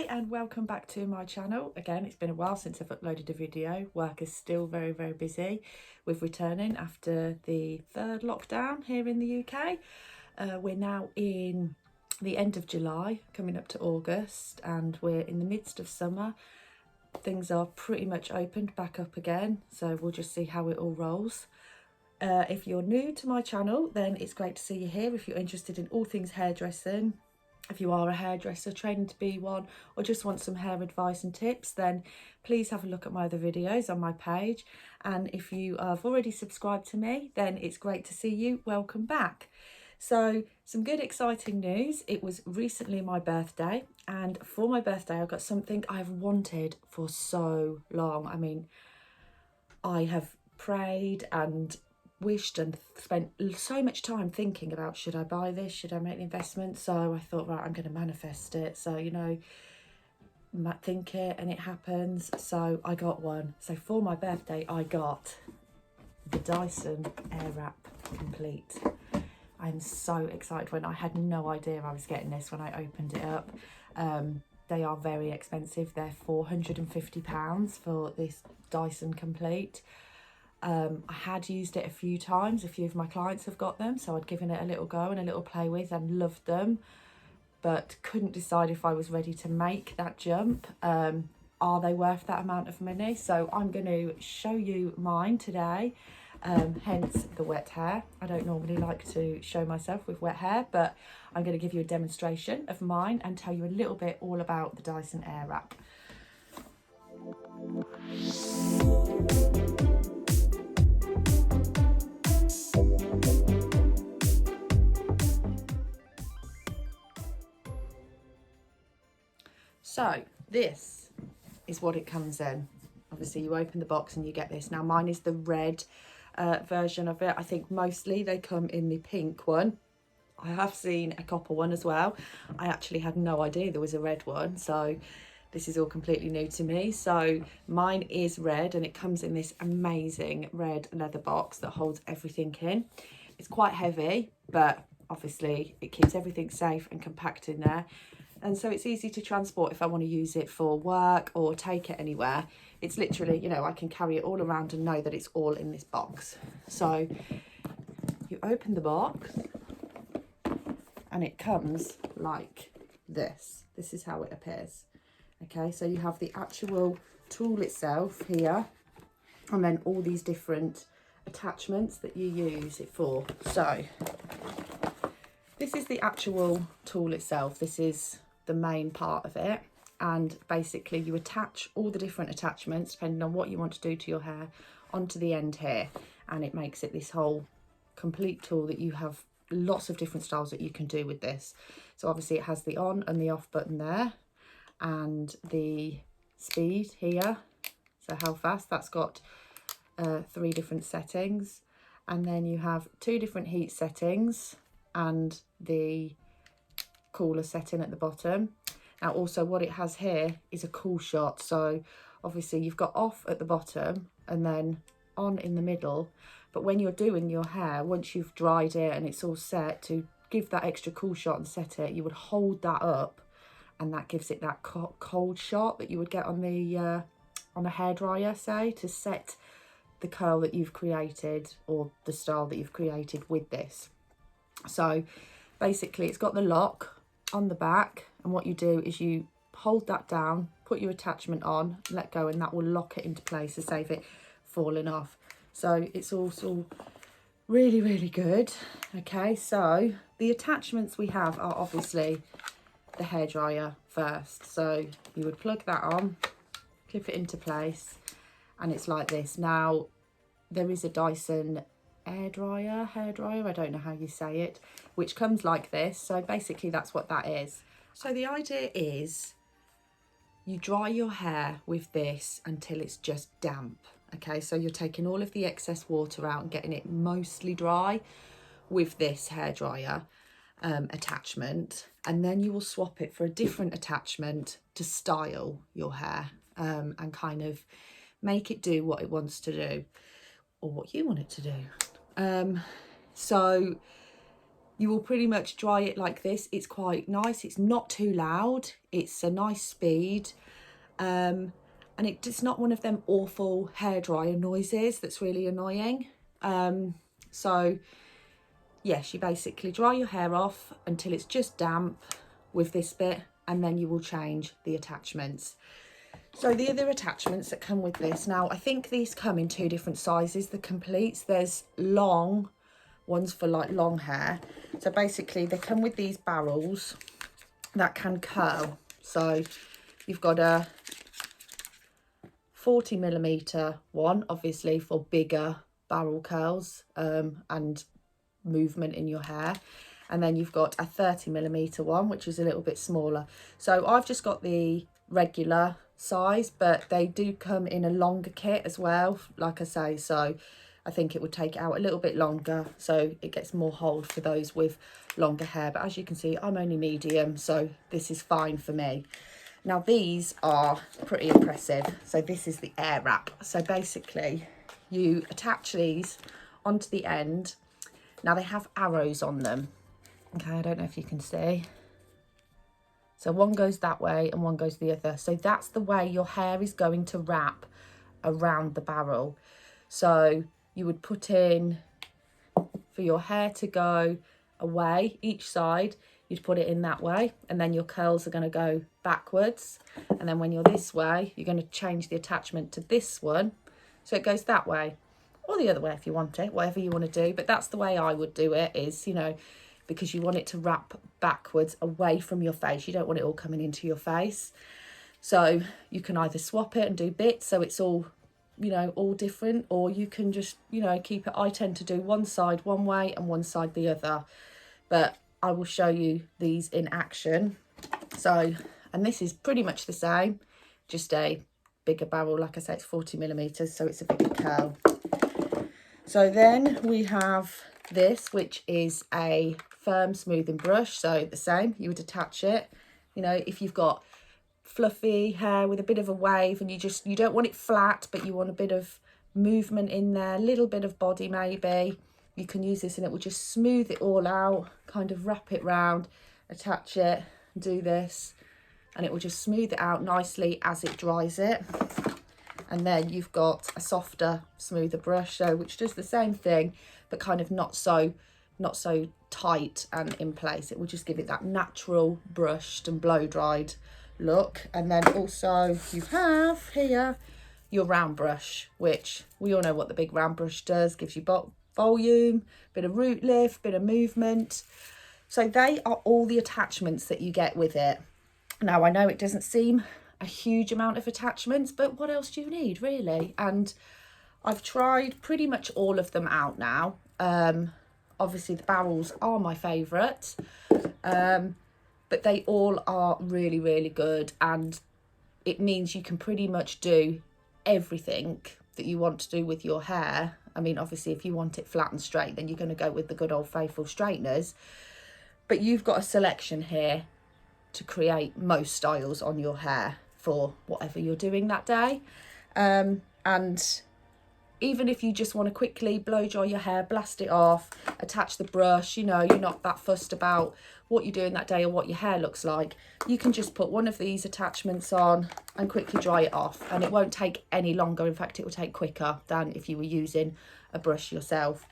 Hi and welcome back to my channel. Again, it's been a while since I've uploaded a video. Work is still very busy with returning after the third lockdown here in the UK. We're now in the end of July, coming up to August, and we're in the midst of summer. Things are pretty much opened back up again, so we'll just see how it all rolls. If you're new to my channel, then it's great to see you here. If you're interested in all things hairdressing, if you are a hairdresser, training to be one, or just want some hair advice and tips, then please have a look at my other videos on my page. And if you have already subscribed to me, then it's great to see you. Welcome back. So some good exciting news. It was recently my birthday, and for my birthday I got something I've wanted for so long. I mean, I have prayed and wished and spent so much time thinking about, should I buy this, should I make the investment? So I thought, right, I'm going to manifest it. So, you know, think it and it happens. So I got one. So for my birthday I got the Dyson Airwrap Complete. I'm so excited. When I had no idea I was getting this when I opened it up. They are very expensive. They're £450 for this Dyson Complete. I had used it a few times. A few of my clients have got them, so I'd given it a little go and a little play with and loved them, but couldn't decide if I was ready to make that jump. Are they worth that amount of money? So I'm going to show you mine today, hence the wet hair. I don't normally like to show myself with wet hair, but I'm going to give you a demonstration of mine and tell you a little bit all about the Dyson Airwrap. So this is what it comes in. Obviously you open the box and you get this. Now mine is the red version of it. I think mostly they come in the pink one. I have seen a copper one as well. I actually had no idea there was a red one, so this is all completely new to me. So mine is red and it comes in this amazing red leather box that holds everything in. It's quite heavy, but obviously it keeps everything safe and compact in there. And so it's easy to transport if I want to use it for work or take it anywhere. It's literally, you know, I can carry it all around and know that it's all in this box. So you open the box and it comes like this. This is how it appears. Okay, so you have the actual tool itself here, and then all these different attachments that you use it for. So this is the actual tool itself. This is the main part of it, and basically you attach all the different attachments depending on what you want to do to your hair onto the end here, and it makes it this whole complete tool that you have lots of different styles that you can do with this. So obviously it has the on and the off button there, and the speed here, so how fast. That's got 3 different settings, and then you have 2 different heat settings and the cooler setting at the bottom. Now also what it has here is a cool shot. So obviously you've got off at the bottom and then on in the middle, but when you're doing your hair, once you've dried it and it's all set, to give that extra cool shot and set it, you would hold that up, and that gives it that cold shot that you would get on the on a hairdryer, say, to set the curl that you've created or the style that you've created with this. So basically it's got the lock on the back, and what you do is you hold that down, put your attachment on, let go, and that will lock it into place to save it falling off. So it's also really good. Okay, so the attachments we have are obviously the hairdryer first. So you would plug that on, clip it into place, and it's like this. Now there is a Dyson hairdryer, I don't know how you say it, which comes like this. So basically that's what that is. So the idea is you dry your hair with this until it's just damp. Okay, so you're taking all of the excess water out and getting it mostly dry with this hairdryer attachment, and then you will swap it for a different attachment to style your hair and kind of make it do what it wants to do, or what you want it to do. So you will pretty much dry it like this. It's quite nice. It's not too loud. It's a nice speed. And it's not one of them awful hairdryer noises that's really annoying. So yes, you basically dry your hair off until it's just damp with this bit, and then you will change the attachments. So the other attachments that come with this, now I think these come in 2 different sizes, the completes. There's long ones for like long hair. So basically they come with these barrels that can curl. So you've got a 40mm one, obviously for bigger barrel curls and movement in your hair, and then you've got a 30mm one, which is a little bit smaller. So I've just got the regular size, but they do come in a longer kit as well, like I say, so I think it would take it out a little bit longer, so it gets more hold for those with longer hair. But as you can see, I'm only medium, so this is fine for me. Now these are pretty impressive. So this is the air wrap. So basically you attach these onto the end. Now they have arrows on them. Okay, I don't know if you can see. So one goes that way and one goes the other. So that's the way your hair is going to wrap around the barrel. So you would put in, for your hair to go away each side, you'd put it in that way, and then your curls are going to go backwards. And then when you're this way, you're going to change the attachment to this one, so it goes that way, or the other way if you want it, whatever you want to do. But that's the way I would do it, is, you know, because you want it to wrap backwards away from your face. You don't want it all coming into your face. So you can either swap it and do bits so it's all, you know, all different, or you can just, you know, keep it. I tend to do one side one way and one side the other, but I will show you these in action. So, and this is pretty much the same, just a bigger barrel. Like I say, it's 40mm, so it's a bigger curl. So then we have this, which is a firm smoothing brush. So the same, you would attach it, you know, if you've got fluffy hair with a bit of a wave and you don't want it flat, but you want a bit of movement in there, a little bit of body maybe, you can use this and it will just smooth it all out, kind of wrap it round, attach it, do this, and it will just smooth it out nicely as it dries it. And then you've got a softer, smoother brush, so which does the same thing, but kind of not so tight and in place. It will just give it that natural brushed and blow dried look. And then also you have here your round brush, which we all know what the big round brush does, gives you volume, bit of root lift, bit of movement. So they are all the attachments that you get with it. Now I know it doesn't seem a huge amount of attachments, but what else do you need really? And I've tried pretty much all of them out now. Obviously the barrels are my favourite, but they all are really, really good, and it means you can pretty much do everything that you want to do with your hair. I mean, obviously if you want it flat and straight, then you're going to go with the good old faithful straighteners, but you've got a selection here to create most styles on your hair for whatever you're doing that day. And even if you just want to quickly blow dry your hair, blast it off, attach the brush, you know, you're not that fussed about what you're doing that day or what your hair looks like, you can just put one of these attachments on and quickly dry it off, and it won't take any longer. In fact, it will take quicker than if you were using a brush yourself.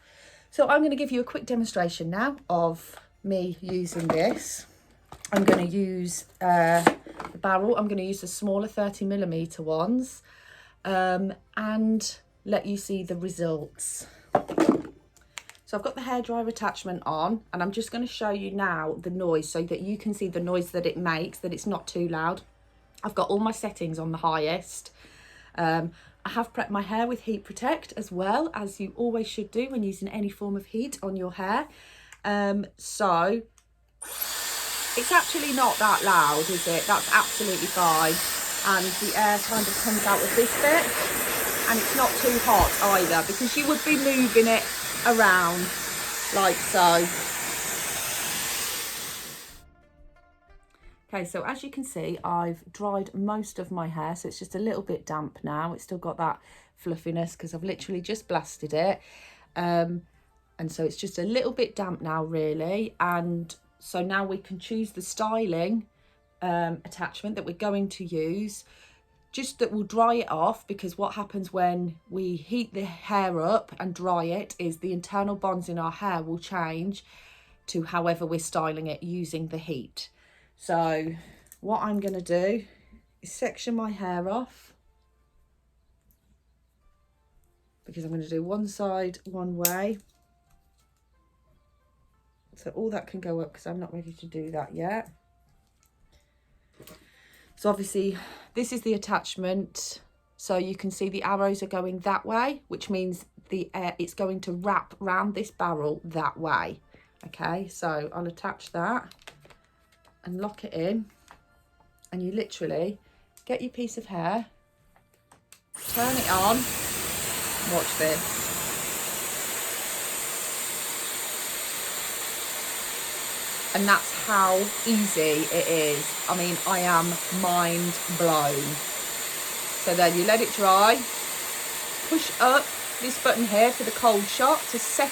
So I'm going to give you a quick demonstration now of me using this. I'm going to use the barrel. I'm going to use the smaller 30mm ones, and let you see the results. So I've got the hairdryer attachment on, and I'm just going to show you now the noise so that you can see the noise that it makes, that it's not too loud. I've got all my settings on the highest. I have prepped my hair with heat protect as well, as you always should do when using any form of heat on your hair. So it's actually not that loud, is it? That's absolutely fine. And the air kind of comes out of this bit, and it's not too hot either, because you would be moving it around like so. Okay, so as you can see, I've dried most of my hair, so it's just a little bit damp now. It's still got that fluffiness because I've literally just blasted it. And so it's just a little bit damp now, really. And so now we can choose the styling attachment that we're going to use, just that will dry it off, because what happens when we heat the hair up and dry it is the internal bonds in our hair will change to however we're styling it using the heat. So what I'm going to do is section my hair off, because I'm going to do one side one way. So all that can go up because I'm not ready to do that yet. So obviously this is the attachment. So you can see the arrows are going that way, which means it's going to wrap round this barrel that way. Okay, so I'll attach that and lock it in. And you literally get your piece of hair, turn it on, watch this. And that's how easy it is. I mean, I am mind blown. So then you let it dry, push up this button here for the cold shot to set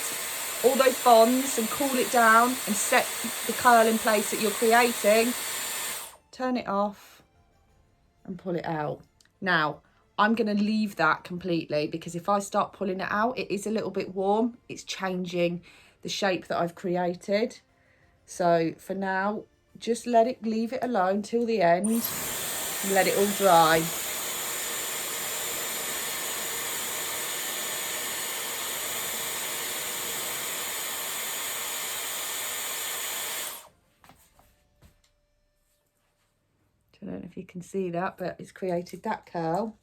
all those bonds and cool it down and set the curl in place that you're creating. Turn it off and pull it out. Now, I'm going to leave that completely, because if I start pulling it out, it is a little bit warm. It's changing the shape that I've created. So for now, just leave it alone till the end and let it all dry. I don't know if you can see that, but it's created that curl.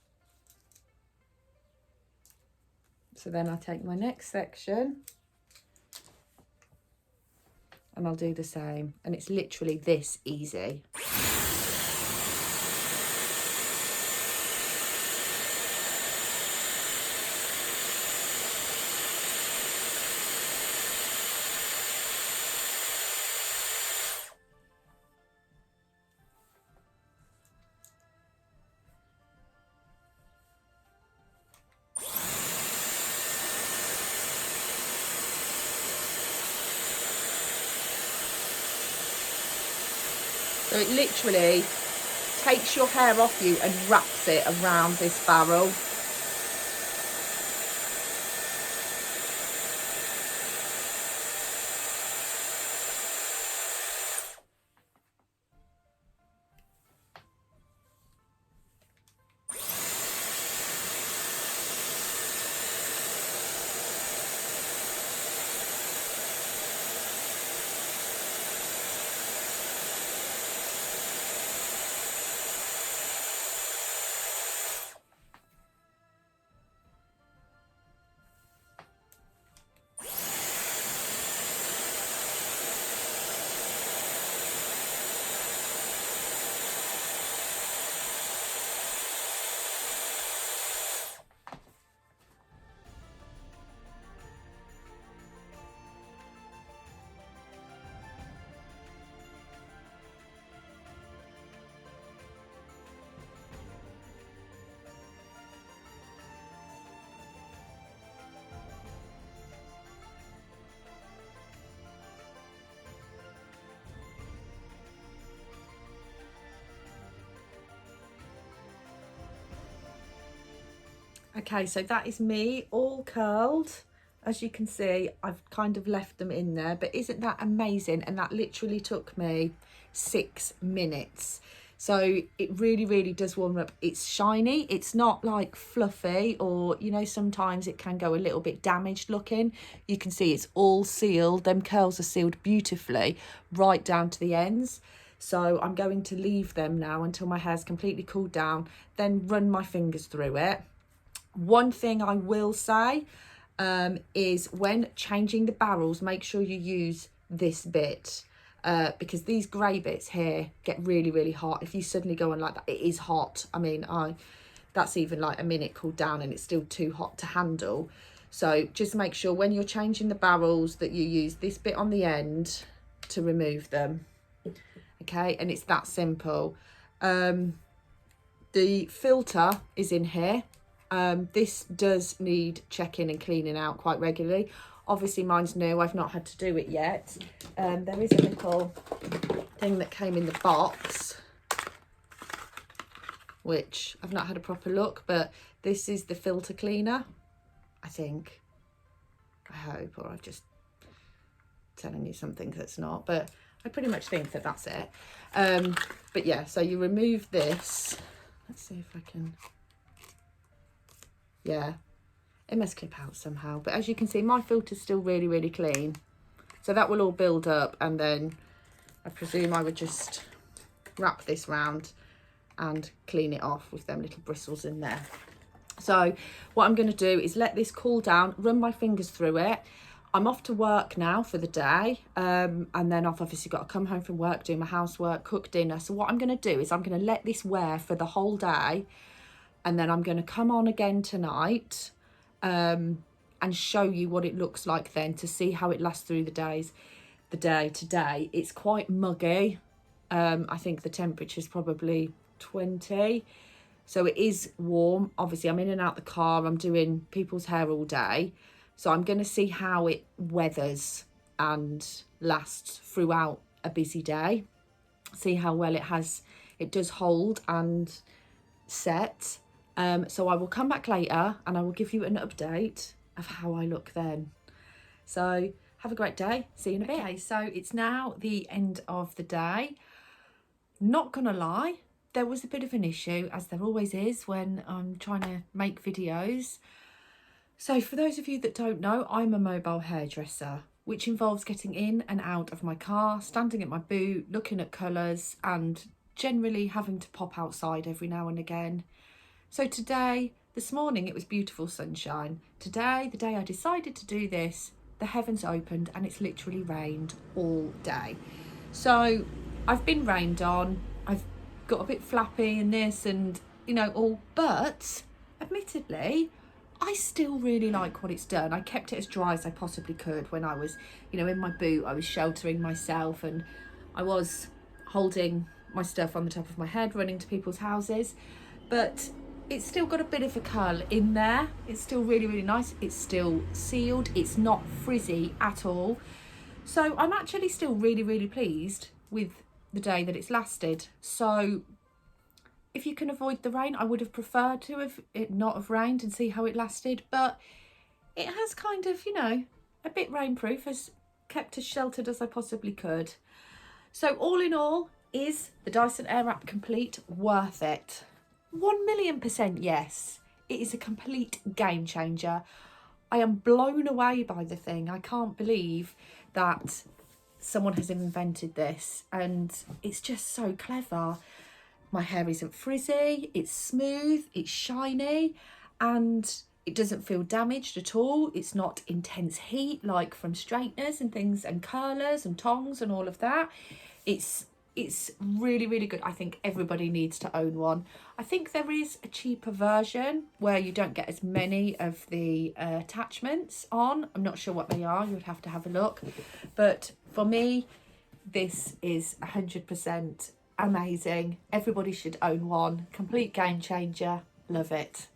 So then I take my next section and I'll do the same, and it's literally this easy. So it literally takes your hair off you and wraps it around this barrel. Okay, so that is me all curled. As you can see, I've kind of left them in there, but isn't that amazing? And that literally took me 6 minutes. So it really, really does warm up. It's shiny. It's not like fluffy, or, you know, sometimes it can go a little bit damaged looking. You can see it's all sealed. Them curls are sealed beautifully right down to the ends. So I'm going to leave them now until my hair's completely cooled down, then run my fingers through it. One thing I will say is when changing the barrels, make sure you use this bit, because these grey bits here get really, really hot. If you suddenly go on like that, it is hot. I mean, that's even like a minute cooled down and it's still too hot to handle. So just make sure when you're changing the barrels that you use this bit on the end to remove them. Okay, and it's that simple. The filter is in here. This does need checking and cleaning out quite regularly. Obviously mine's new, I've not had to do it yet. There is a little thing that came in the box, which I've not had a proper look, but this is the filter cleaner, I think. I hope, or I'm just telling you something that's not, but I pretty much think that that's it. But yeah, so you remove this. Let's see if I can, yeah, it must clip out somehow, but as you can see, my filter's still really, really clean. So that will all build up, and then I presume I would just wrap this round and clean it off with them little bristles in there. So what I'm going to do is let this cool down, run my fingers through it. I'm off to work now for the day, and then I've obviously got to come home from work, do my housework, cook dinner. So what I'm going to do is I'm going to let this wear for the whole day, and then I'm going to come on again tonight and show you what it looks like then, to see how it lasts through the day. Today it's quite muggy. I think the temperature is probably 20, so it is warm. Obviously I'm in and out the car, I'm doing people's hair all day, so I'm going to see how it weathers and lasts throughout a busy day, see how well it does hold and set. So I will come back later and I will give you an update of how I look then. So have a great day, see you in a bit. Okay, so it's now the end of the day. Not gonna lie, there was a bit of an issue, as there always is when I'm trying to make videos. So for those of you that don't know, I'm a mobile hairdresser, which involves getting in and out of my car, standing at my boot, looking at colours, and generally having to pop outside every now and again. So this morning it was beautiful sunshine. Today, the day I decided to do this, the heavens opened and it's literally rained all day. So I've been rained on, I've got a bit flappy and this and, you know, all, but admittedly, I still really like what it's done. I kept it as dry as I possibly could when I was, you know, in my boot. I was sheltering myself and I was holding my stuff on the top of my head, running to people's houses, but it's still got a bit of a curl in there. It's still really, really nice. It's still sealed. It's not frizzy at all. So I'm actually still really, really pleased with the day that it's lasted. So if you can avoid the rain, I would have preferred to have it not have rained and see how it lasted, but it has kind of, you know, a bit rainproof, has kept as sheltered as I possibly could. So all in all, is the Dyson Airwrap Complete worth it? 1,000,000% yes. It is a complete game changer. I am blown away by the thing. I can't believe that someone has invented this, and it's just so clever. My hair isn't frizzy, it's smooth, it's shiny, and it doesn't feel damaged at all. It's not intense heat like from straighteners and things and curlers and tongs and all of that. It's really, really good. I think everybody needs to own one. I think there is a cheaper version where you don't get as many of the attachments on. I'm not sure what they are. You would have to have a look. But for me, this is 100% amazing. Everybody should own one. Complete game changer. Love it.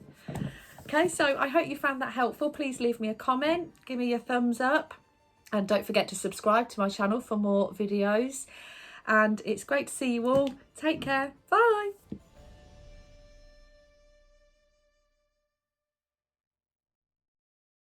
Okay, so I hope you found that helpful. Please leave me a comment. Give me a thumbs up. And don't forget to subscribe to my channel for more videos. And it's great to see you all. Take care. Bye.